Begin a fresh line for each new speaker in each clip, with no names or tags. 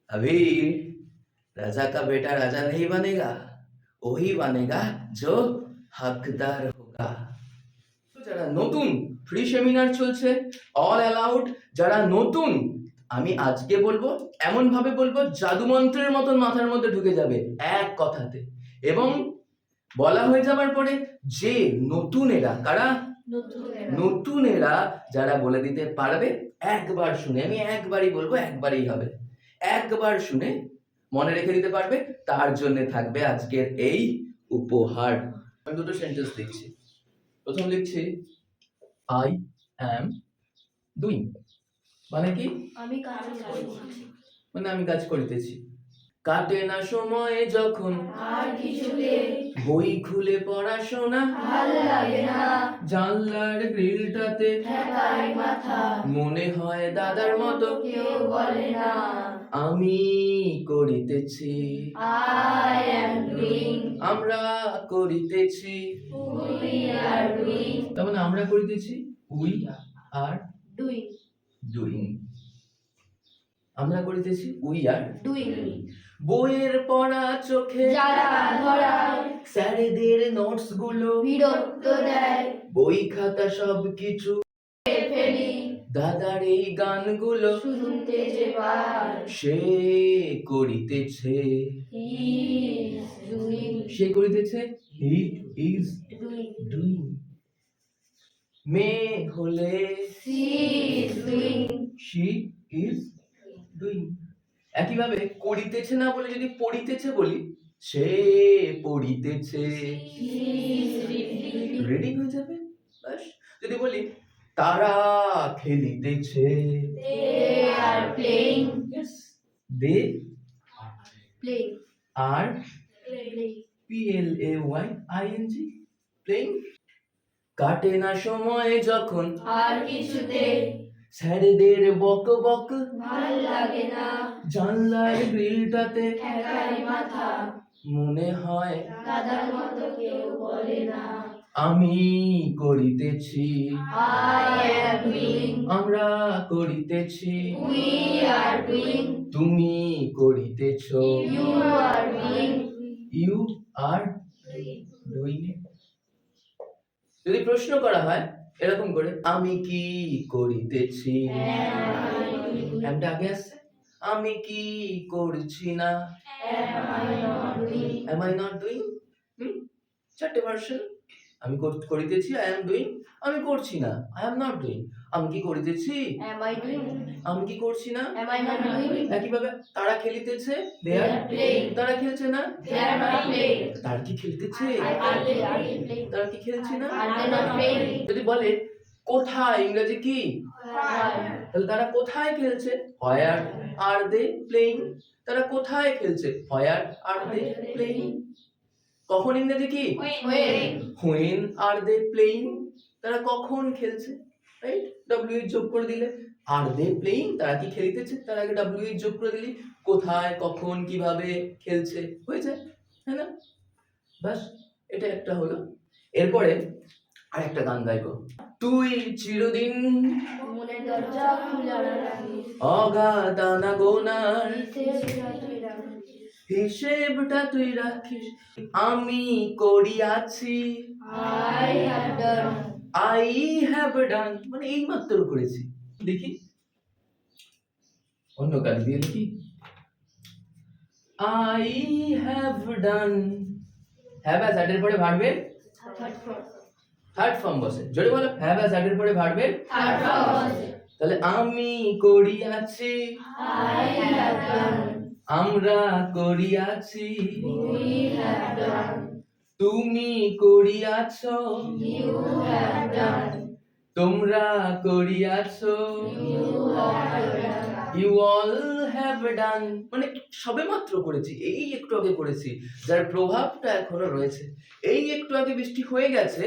अभी राजा का बेटा राजा नहीं बनेगा, वही बनेगा जो हकदार होगा। যারা নতুন ফ্রি সেমিনার চলছে, অল অ্যালাউড। যারা নতুন, আমি আজকে বলবো, এমন ভাবে বলবো জাদু মন্ত্রের মতন মাথার মধ্যে ঢুকে যাবে এক কথাতে। এবং বলা হয়ে যাবার পরে যে নতুনেরা, কারা নতুনেরা যারা বলে দিতে পারবে, একবার শুনে, আমি একবারই বলবো, একবারই হবে, একবার শুনে মনে রেখে দিতে পারবে, তার জন্য থাকবে আজকের এই উপহার। আমি দুটো সেন্টেন্স লিখছি। প্রথম লিখছি আই অ্যাম ডুইং, মানে কি? মানে আমি কাজ করিতেছি। কাটে না সময় যখন
আর কিছুতে
বই খুলে পড়াশোনা,
ভাল লাগে না
জানলার গ্রিলটাতে
ঠেকায় মাথা,
মনে হয় দাদার মতো
কেউ বলে না
আমি করিতেছি।
I am doing,
আমরা করিতেছি।
we are doing,
তার মানে আমরা করিতেছি, উই আর
doing,
ডুইং। আমরা করিতেছি, উই আর
doing,
বইয়ের পড়া চোখে
যারা ধরায়
স্যারেদের নোটস গুলো
বিরক্ত দেয়
বই খাতা সবকিছু
ফেলি
দাদার এই গানগুলো
শুনতে যে পার
সে করিতেছে।
he is doing,
সে করিতেছে, হি ইজ
doing,
ডুইং। মেয়ে হলে
she is doing,
she is doing. একইভাবে করিতেছে না বলে যদি পড়িতেছে বলি, সে পড়িতেছে,
he is reading,
রিডিং হয়ে যাবে। বাস। যদি বলি তারা খেলিতেছে,
they are playing,
they
playing,
R
playing,
PLAYING, playing. কাটে না সময় যখন
আর কিছুতে
স্যারেদের বক বক,
ভাল লাগে না
জানলার গ্রিলটাতে
ঠেকায় মাথা,
মনে হয়
দাদার মতো কেউ বলে না
আমি করিতেছি।
I am doing,
আমরা করিতেছি,
we are doing,
তুমি করিতেছ,
you are doing,
you are doing. যদি প্রশ্ন করা হয় এরকম করে, আমি কি করিতেছি, এমটা আগে আসছে, আমি কি করছি না,
am I not doing,
am I not doing? চারটে ভার্সন। আমি করিতেছি, I am doing, আমি করছি না, I am not doing, আমি কি করিতেছি,
am I doing,
আমি কি করছি না।
am I not doing,
একইভাবে তারা খেলিতেছে, they are
playing,
তারা খেলছে না,
they are not playing,
তারা কি খেলতেছে,
are they playing,
তারা কি খেলছে না।
are they not playing,
যদি বলে কোথায়, ইংরেজি কি,
where,
তাহলে তারা কোথায় খেলছে, হোয়ার আর দে প্লেইং। তারা কোথায় খেলছে, হোয়ার আর দে প্লেইং। কখন, ইংরেজি কি,
when,
when are they playing. তারা কখন খেলছে, রাইট, ডব্লিউ যোগ করে দিলে। আর দে প্লেইং, তারা কি খেলিতেছে, তার আগে ডব্লিউ যোগ করে দিলি, কোথায়, কখন, কিভাবে খেলছে, হয়ে যায়, তাই না? বাস, এটা একটা হলো। এরপরে আর একটা গান গাইবো। তুই চিরদিন
মনের দরজা খোলা রাখিস,
অগাধ গোনার
তুই রাখিস,
হিসেবটা তুই রাখিস। আমি করিয়াছি,
I have done,
I have done, মানে এই মাত্র করেছি। দেখি অন্য কাজ দিয়ে লিখি, I have done. Have as অ্যাডের পরে ভার্বের
third form,
থার্ড ফর্ম বসে। যদি বলো হ্যাভ অ্যাজ অ্যাডের পরে ভার্বের,
third form,
তাহলে আমি করিয়াছি,
I have done,
আমরা করিয়াছি,
we have done,
তুমি করিয়াছ,
you have done,
তোমরা করিয়াছ,
you have done,
you all have done, মানে সবেমাত্র করেছি, এই একটু আগে করেছি, যার প্রভাবটা এখনো রয়েছে। এই একটু আগে বৃষ্টি হয়ে গেছে,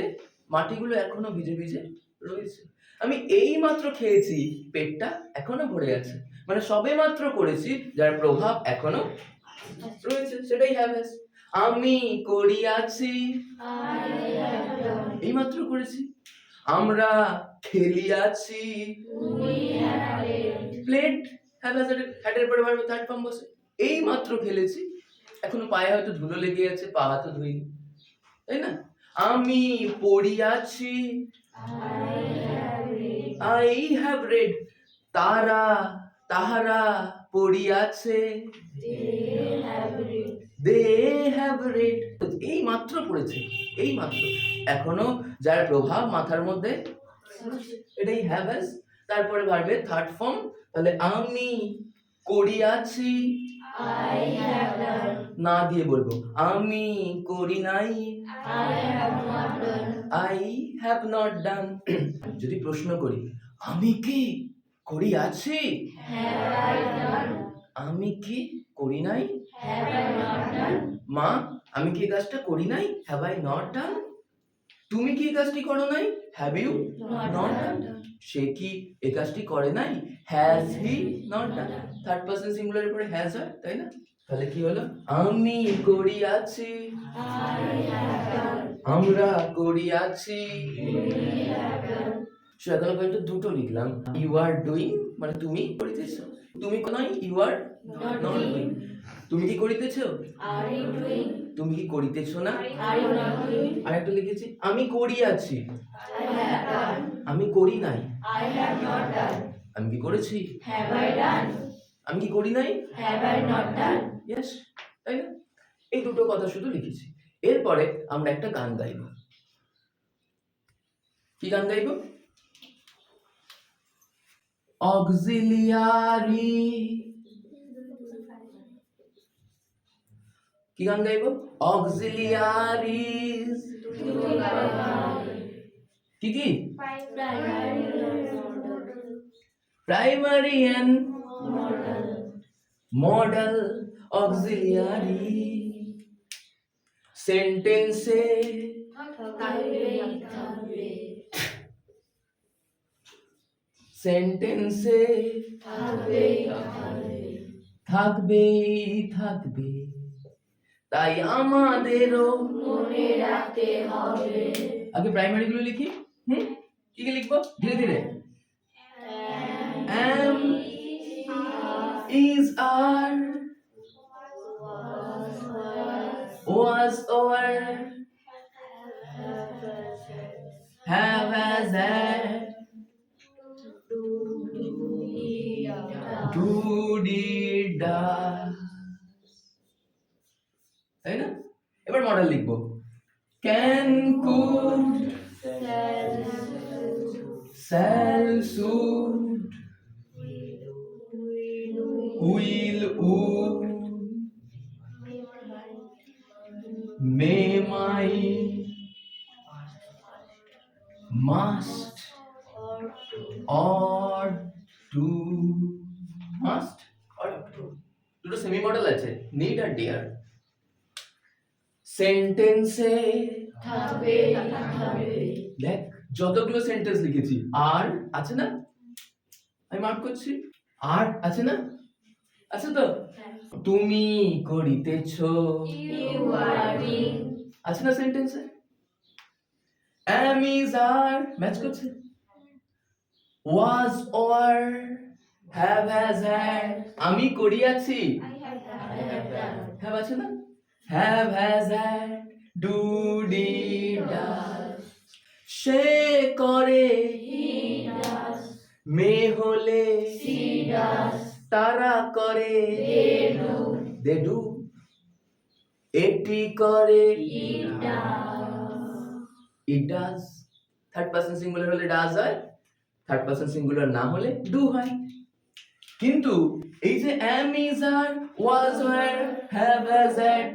মাটিগুলো এখনো ভিজে ভিজে রয়েছে। আমি এই মাত্র খেয়েছি, পেটটা এখনো ভরে আছে, মানে সবেমাত্র করেছি, যার প্রভাব এখনো রয়েছে, সেটাই হ্যাভ হ্যাজ। আমি করিয়াছি,
I have done,
এই মাত্র করেছি। আমরা খেলিয়াছি,
we have played,
played have হ্যাডের পরে ভার্বের থার্ড ফর্ম বসে। এই মাত্র খেলেছি, এখনো পায়ে হয়তো ধুলো লেগে আছে, পা হাতও ধুইনি, তাই না? আমি পড়িয়াছি, আই হ্যাভ রেড। তারা তাহারা পড়িয়াছে, দে হ্যাভ রেড। এই মাত্র পড়েছে, এই মাত্র, এখনো যার প্রভাব মাথার মধ্যে, এটাই হ্যাভ হ্যাজ, তারপরে ভার্বের থার্ড ফর্ম। তাহলে আমি করিয়াছি, না দিয়ে বলবো আমি করি নাই, আই হ্যাভ নট ডান। যদি প্রশ্ন করি আমি কি করিয়াছি, আমি কি করি নাই, মা আমি কি এই কাজটা করি নাই, হ্যাভ আই নট ডান। তুমি কি এই কাজটি করো নাই, হ্যাভ ইউ নট ডান। সে কি এই কাজটি করে নাই, has he not done. Third person সিঙ্গুলারের পরে হ্যাজ হয়, তাই না? তাহলে কি হলো, আমি করিয়াছি, আমরা করিয়াছি। সো এখনো পর্যন্ত দুটো লিখলাম, ইউ আর ডুইং মানে তুমি করিতেছো, তুমি নয় ইউ আর নট ডুইং। তুমি কি করিতেছো, তুমি কি করিতেছো না। আর একটা লিখেছি আমি করিয়াছি, আমি করি নাই, আমি কি করেছি, আমি কি করি নাই, ইয়েস, তাই না? এই দুটো কথা শুধু লিখেছি। এরপরে আমরা একটা গান গাইব। কি গান গাইব, অক্সিলিয়ারি। কি গান গাইব, অক্সিলিয়ারিজ। কি কি, প্রাইমারি এন্ড মডেল অক্সিলিয়ারি। সেন্টেন্সে সেন্টেন্সে থাকবেই থাকবে, তাই আমাদেরও
মনে রাখতে হবে।
আগে প্রাইমারি গুলো লিখি। কি কি লিখবো ধীরে ধীরে। am is are was or have has had do did does, তাই না? এবার মডেল লিখবো, can could shall should will would may might must ought to, must ought to, দুটো সেমি মডেল আছে, নিড আর ডিয়ার। সেন্টেন্সে দেখ যতগুলো সেন্টেন্স লিখেছি, আর আছে না, আমি মার্ক করছি, আর আছে না, আছে তো। তুমি করিতেছো, আছে না সেন্টেন্সে। am is are ম্যাচ করছে, was or have has had, আমি করিয়াছি, have আছে না, have has had do did does, সে করে মেয়ে হলে তারা করে they do, এটি করে it does। Third person singular হলে does হয়, থার্ড পারসন সিঙ্গুলার না হলে do হয়। কিন্তু এই যে am is are was were have has had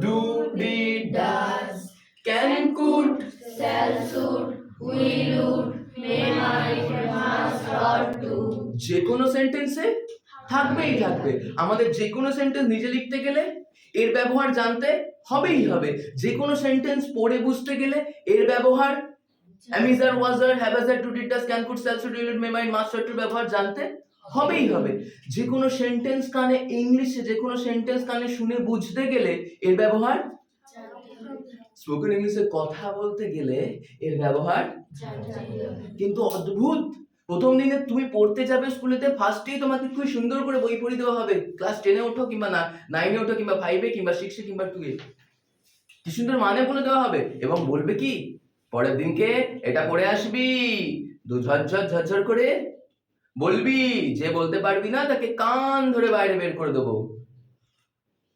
do did does can could
shall should will would may might must ought to,
যে কোনো সেন্টেন্সে থাকবেই থাকবে। আমাদের যে কোনো সেন্টেন্স নিজে লিখতে গেলে এর ব্যবহার জানতে হবেই হবে, যে কোনো সেন্টেন্স পড়ে বুঝতে গেলে এর ব্যবহার am is are was were have has had do did does can could shall should will would may might must ought to ব্যবহার জানতে হবেই হবে। যে কোনো সেন্টেন্স কানে ইংলিশে, যে কোনো সেন্টেন্স কানে শুনে বুঝতে গেলে এর ব্যবহার, স্পোকেন ইংলিশে কথা বলতে গেলে এর ব্যবহার। কিন্তু অদ্ভুত প্রথম দিনে তুমি পড়তে যাবে স্কুলেতে, ফার্স্টেই তোমাকে খুব সুন্দর করে বই পড়ে দেওয়া হবে। ক্লাস 10-এ ওঠো কিংবা 9-এ ওঠো কিংবা 5-এ কিংবা 6-এ কিংবা 2-এ, কি সুন্দর মানে বলে দেওয়া হবে। এবং বলবে কি, পরের দিনকে এটা পড়ে আসবি, দু ঝরঝর করে বলবি। যে বলতে পারবি না তাকে কান ধরে বাইরে বের করে দেবো।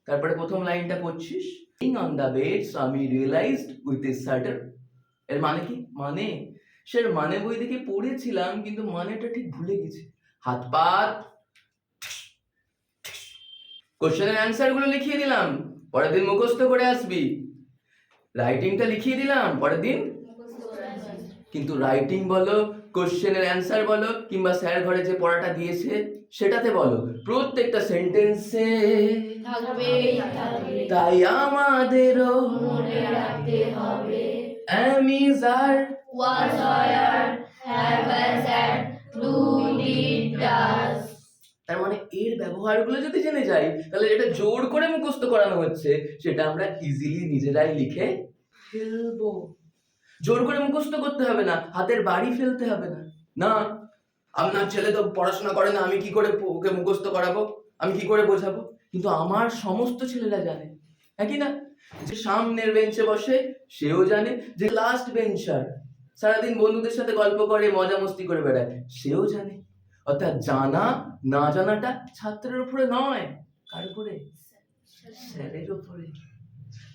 তারপরে প্রথম লাইনটা পড়ছিস, অন দ্য বেড স্বামী রিয়েলাইজড উইথ এ শাটার। এর মানে কি? মানে সে মানে বই দেখে পড়েছিলাম কিন্তু মানেটা ঠিক ভুলে গেছি। হাত পাত, কোশ্চেনের অ্যান্সার গুলো লিখিয়ে দিলাম, পরের দিন মুখস্থ করে আসবি। রাইটিংটা লিখিয়ে দিলাম, পরের দিন কিন্তু রাইটিং বলো, কোশ্চেনের অ্যান্সার বলো কিংবা স্যার ঘরে যে পড়াটা দিয়েছে সেটাতে বলো, প্রত্যেকটা সেন্টেন্সে
থাকবে
তাই আমাদেরও
মনে রাখতে হবে
am is are
was are have as and do did does।
তার মানে এর ব্যবহারগুলো যদি জেনে যাই তাহলে যেটা জোর করে মুখস্থ করানো হচ্ছে সেটা আমরা ইজিলি নিজেরাই লিখে ফেলবো। জোর করে মুখস্থ করতে হবে না, হাতের বাড়ি ফেলতে হবে না। না, আপনার ছেলে তো পড়াশোনা করে না, আমি কি করে ওকে মুখস্থ করাবো, আমি কি করে বোঝাবো? কিন্তু আমার সমস্ত ছেলেরা জানে, একই না? যে সামনের বেঞ্চে বসে সেও জানে, যে লাস্ট বেঞ্চার সারাদিন বন্ধুদের সাথে গল্প করে মজা মস্তি করে বেড়ায় সেও জানে। অর্থাৎ জানা না জানাটা ছাত্রের উপরে নয়, কার উপরে? স্যারের উপরে।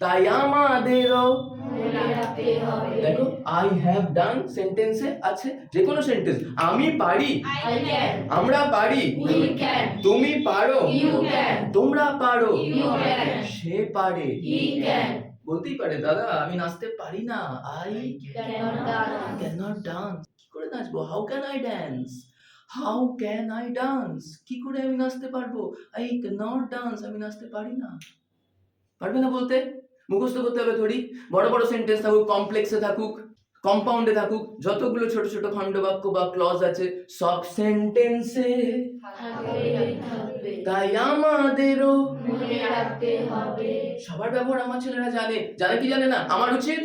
তাই আমাদেরও
মনে রাখতে হবে
দেখো, আই হ্যাভ ডান সেন্টেন্সে আছে যে কোনো সেন্টেন্স, আমি পারি,
I can,
আমরা পারি,
we can,
তুমি পারো,
you can,
তোমরা পারো,
you can,
সে পারে।
he can,
বলতেই পারে দাদা আমি নাচতে পারি না, I
cannot dance,
cannot dance. কি করে নাচবো? How can I dance? How can I dance? কি করে আমি নাচতে পারবো? আই ক্যানট ডান্স, আমি নাচতে পারি না। পারবে না বলতে? মুখস্থ করতে হবে থোড়ি। বড় বড় সেন্টেন্স থাকুক, কমপ্লেক্সে থাকুক, কম্পাউন্ডে থাকুক, যতগুলো ছোট ছোট খণ্ড বাক্য বা ক্লজ আছে সব সেন্টেন্সে
থাকবে
তাই আমাদেরও
মনে রাখতে হবে
সবার ব্যবহার আমার ছেলেরা জানে। জানে কি জানে না? আমার উচিত,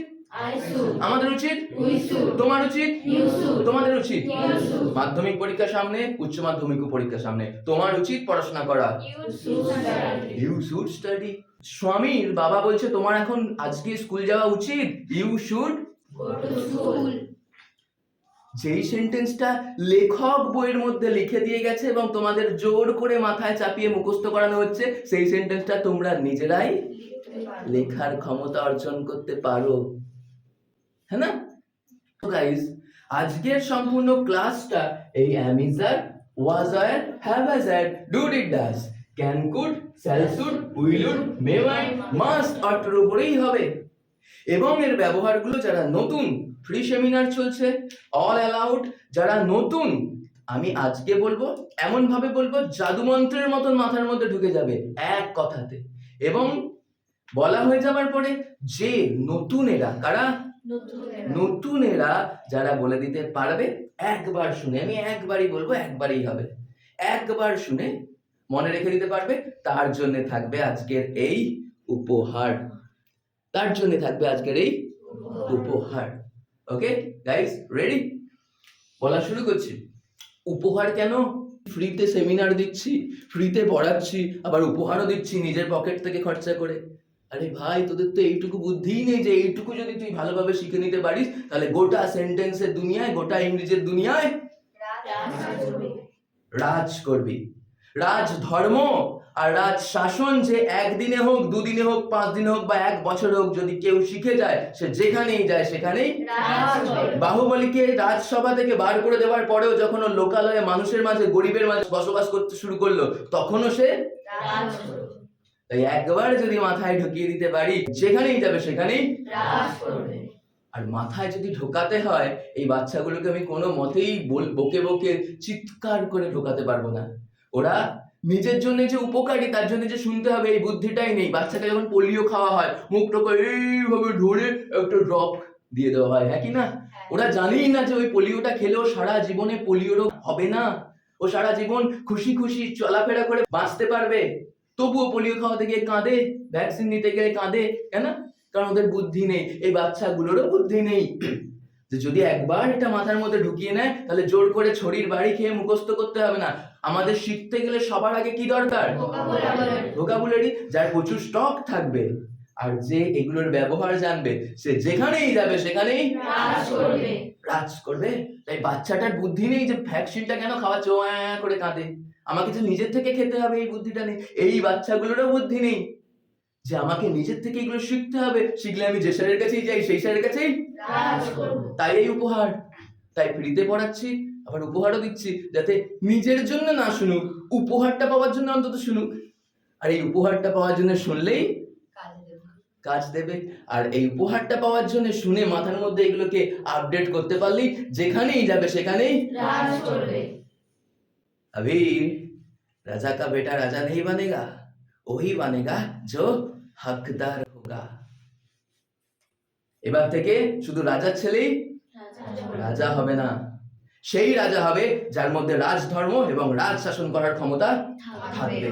I should,
আমাদের উচিত,
we should,
তোমার উচিত,
you should,
তোমাদের উচিত।
you should,
মাধ্যমিক পরীক্ষার সামনে, উচ্চ মাধ্যমিক পরীক্ষার সামনে তোমার উচিত পড়াশোনা করা।
you should study,
you should study. স্বামীর বাবা বলছে তোমার এখন আজকে স্কুল যাওয়া উচিত, you should.
go to school,
যেই সেন্টেন্সটা লেখক বইয়ের মধ্যে লিখে দিয়ে গেছে এবং তোমাদের জোর করে মাথায় চাপিয়ে মুখস্থ করানো হচ্ছে, সেই সেন্টেন্সটা তোমরা নিজেরাই লেখার ক্ষমতা অর্জন করতে পারো, হ্যাঁ না? তো গাইস, আজকের সম্পূর্ণ ক্লাসটা এই অ্যামিজার, ওয়াজ আর, হ্যাভ আজ আর, do did does, can could, shall should, will would, may might, must অর্থের উপরেই হবে। এবং এর ব্যবহারগুলো যারা নতুন, ফ্রি সেমিনার চলছে, অল অ্যালাউড, যারা নতুন, আমি আজকে বলবো, এমন ভাবে বলবো জাদুমন্ত্রের মতন মাথার মধ্যে ঢুকে যাবে এক কথাতে। এবং বলা হয়ে যাবার পরে যে নতুনেরা, কারা? নতুনেরা যারা বলে দিতে পারবে, একবার শুনে, আমি একবারই বলবো, একবারই হবে, একবার শুনে মনে রেখে দিতে পারবে, তার জন্য থাকবে আজকের এই উপহার, তার জন্য থাকবে আজকের এই উপহার। Okay guys, ready? বলা শুরু করছি। উপহার কেন? ফ্রিতে সেমিনার দিচ্ছি, ফ্রিতে পড়াচ্ছি, আবার উপহারও দিচ্ছি নিজের পকেট থেকে খরচা করে। আরে ভাই, তোদের তো এইটুকু বুদ্ধিই নেই যে এইটুকু যদি তুই ভালোভাবে শিখে নিতে পারিস তাহলে গোটা সেন্টেন্সের দুনিয়ায়, গোটা ইংরেজির দুনিয়ায় রাজ করবি। রাজ ধর্ম আর রাজ শাসন যে একদিনে হোক, দুদিনে হোক, 5 দিনে হোক বা 1 বছর হোক, যদি কেউ শিখে যায় সে যেখানেই যায় সেখানেই। বাহুবলীকে রাজসভা থেকে বার করে দেওয়ার পরেও যখন ও লোকালয়ে মানুষের মাঝে, গরিবের মাঝে বসবাস করতে শুরু করলো, তখনও সে। তাই একবার যদি মাথায় ঢুকিয়ে দিতে পারি, যেখানেই যাবে সেখানেই। আর মাথায় যদি ঢোকাতে হয়, এই বাচ্চাগুলোকে আমি কোনো মতেই বকে বকে চিৎকার করে ঢোকাতে পারবো না। ওরা নিজের জন্য যে উপকারী, তার জন্য যে শুনতে হবে, এই বুদ্ধিটাই নেই। বাচ্চাকে যখন পোলিও খাওয়া হয়, মুখটাকে এইভাবে ধরে একটা ড্রপ দিয়ে দেওয়া হয়, হ্যাঁ কি না? ওরা জানেই না যে ওই পোলিওটা খেলেও সারা জীবনে পোলিও রোগ হবে না, ও সারা জীবন খুশি খুশি চলাফেরা করে বাঁচতে পারবে। তবুও পোলিও খাওয়াতে গিয়ে কাঁদে, ভ্যাকসিন নিতে গেলে কাঁদে, কেন? কারণ ওদের বুদ্ধি নেই। এই বাচ্চাগুলোরও বুদ্ধি নেই। যে যদি একবার এটা মাথার মধ্যে ঢুকিয়ে নেয় তাহলে জোর করে ছড়ির বাড়ি খেয়ে মুখস্থ করতে হবে না। আমাদের শিখতে গেলে সবার আগে কি দরকার? ভোকাবুলারি, যার প্রচুর স্টক থাকবে আর যে এগুলোর ব্যবহার জানবে সে যেখানেই যাবে সেখানেই রাজ করবে। তাই বাচ্চাটার বুদ্ধি নেই যে ভ্যাকসিনটা কেন খাওয়াচ্ছ করে কাঁদে, আমাকে যে নিজের থেকে খেতে হবে এই বুদ্ধিটা নেই। এই বাচ্চাগুলোরও বুদ্ধি নেই যে আমাকে নিজের থেকে এগুলো শিখতে হবে, শিখলে আমি যে স্যারের কাছেই যাই সেই স্যারের কাছেই। তাই এই উপহার, তাই ফ্রিতে পড়াচ্ছি, আবার উপহারও দিচ্ছি যাতে নিজের জন্য না শুনুক, উপহারটা পাওয়ার জন্য অন্তত শুনুক। আর এই উপহারটা পাওয়ার জন্য শুনলেই কাজ দেবে, আর এই উপহারটা পাওয়ার জন্য শুনে মাথার মধ্যে এগুলোকে আপডেট করতে পারলেই যেখানেই যাবে সেখানেই
রাজ করবে।
अभी राजा का बेटा राजा नहीं बनेगा, वही बनेगा जो हकदार होगा। এবার থেকে শুধু রাজার ছেলেই রাজা হবে না, সেই রাজা হবে যার মধ্যে রাজধর্ম এবং রাজ শাসন করার ক্ষমতা থাকবে।